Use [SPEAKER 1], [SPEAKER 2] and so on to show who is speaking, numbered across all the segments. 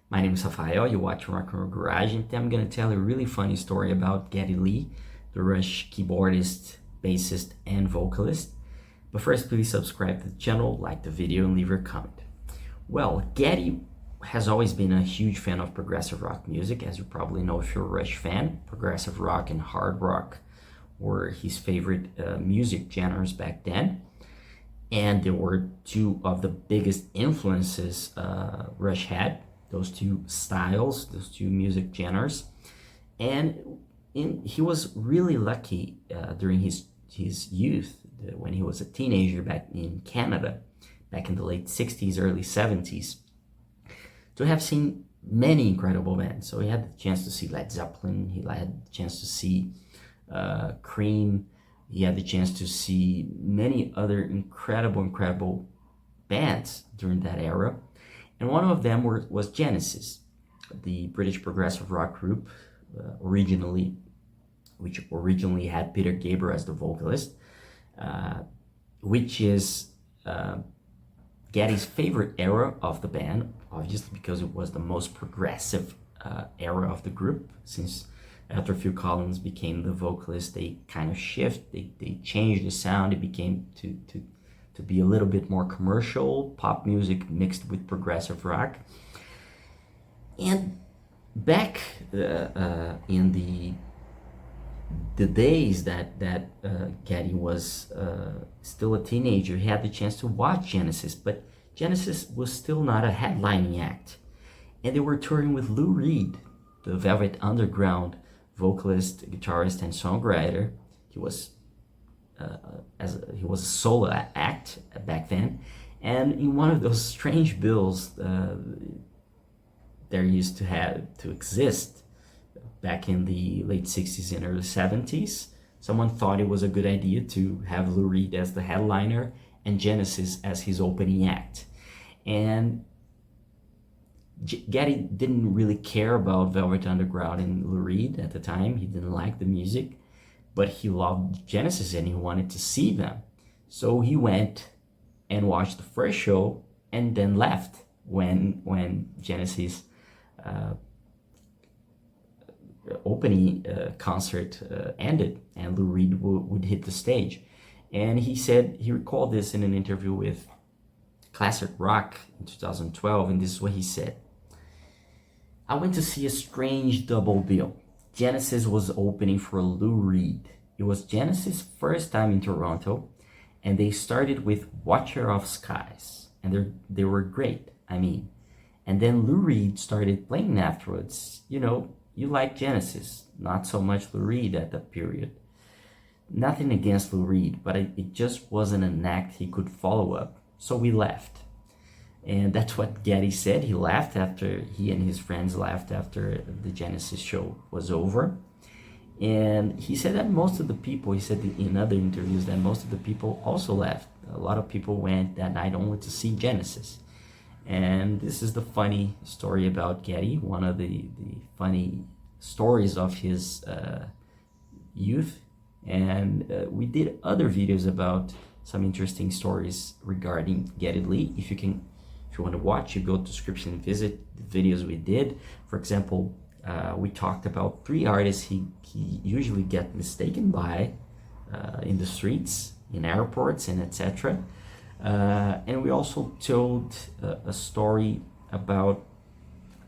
[SPEAKER 1] My name is Rafael, you watch Rock and Roll Garage, and today I'm going to tell a really funny story about Geddy Lee, the Rush keyboardist, bassist, and vocalist. But first, please subscribe to the channel, like the video, and leave a comment. Well, Geddy has always been a huge fan of progressive rock music, as you probably know if you're a Rush fan. Progressive rock and hard rock were his favorite music genres back then. And there were two of the biggest influences Rush had. Those two styles, those two music genres. And he was really lucky during his youth, when he was a teenager back in Canada, back in the late 60s, early 70s, to have seen many incredible bands. So he had the chance to see Led Zeppelin, he had the chance to see Cream, he had the chance to see many other incredible bands during that era. And one of them was Genesis, the British progressive rock group, which originally had Peter Gabriel as the vocalist, which is Geddy's favorite era of the band, obviously because it was the most progressive era of the group. Since after Phil Collins became the vocalist, they kind of they changed the sound. It became to be a little bit more commercial, pop music mixed with progressive rock. And back in the days that Geddy was still a teenager, he had the chance to watch Genesis, but Genesis was still not a headlining act. And they were touring with Lou Reed, the Velvet Underground vocalist, guitarist, and songwriter. He was a solo act back then, and in one of those strange bills there used to exist back in the late 60s and early 70s, someone thought it was a good idea to have Lou Reed as the headliner and Genesis as his opening act. And Geddy didn't really care about Velvet Underground and Lou Reed at the time. He didn't like the music, but he loved Genesis and he wanted to see them. So he went and watched the first show and then left when Genesis opening concert ended and Lou Reed would hit the stage. And he recalled this in an interview with Classic Rock in 2012, and this is what he said. I went to see a strange double bill. Genesis was opening for Lou Reed. It was Genesis' first time in Toronto, and they started with Watcher of Skies, and they were great, And then Lou Reed started playing afterwards. You know, you like Genesis, not so much Lou Reed at that period. Nothing against Lou Reed, but it just wasn't an act he could follow up, so we left. And that's what Geddy said. He and his friends left after the Genesis show was over. And he said that most of the people, he said in other interviews that most of the people also left. A lot of people went that night only to see Genesis. And this is the funny story about Geddy, one of the funny stories of his youth. And we did other videos about some interesting stories regarding Geddy Lee. If you want to watch, you go to the description and visit the videos we did. For example, we talked about 3 artists he usually gets mistaken by in the streets, in airports, and etc. And we also told a story about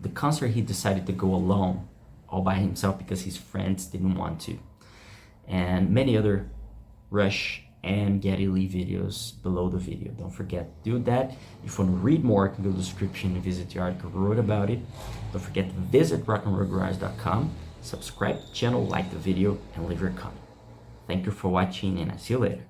[SPEAKER 1] the concert he decided to go alone, all by himself, because his friends didn't want to. And many other Rush and Geddy Lee videos below the video. Don't forget to do that. If you want to read more, you can go to the description and visit the article we wrote about it. Don't forget to visit rockandrollgarage.com, subscribe to the channel, like the video, and leave your comment. Thank you for watching, and I'll see you later.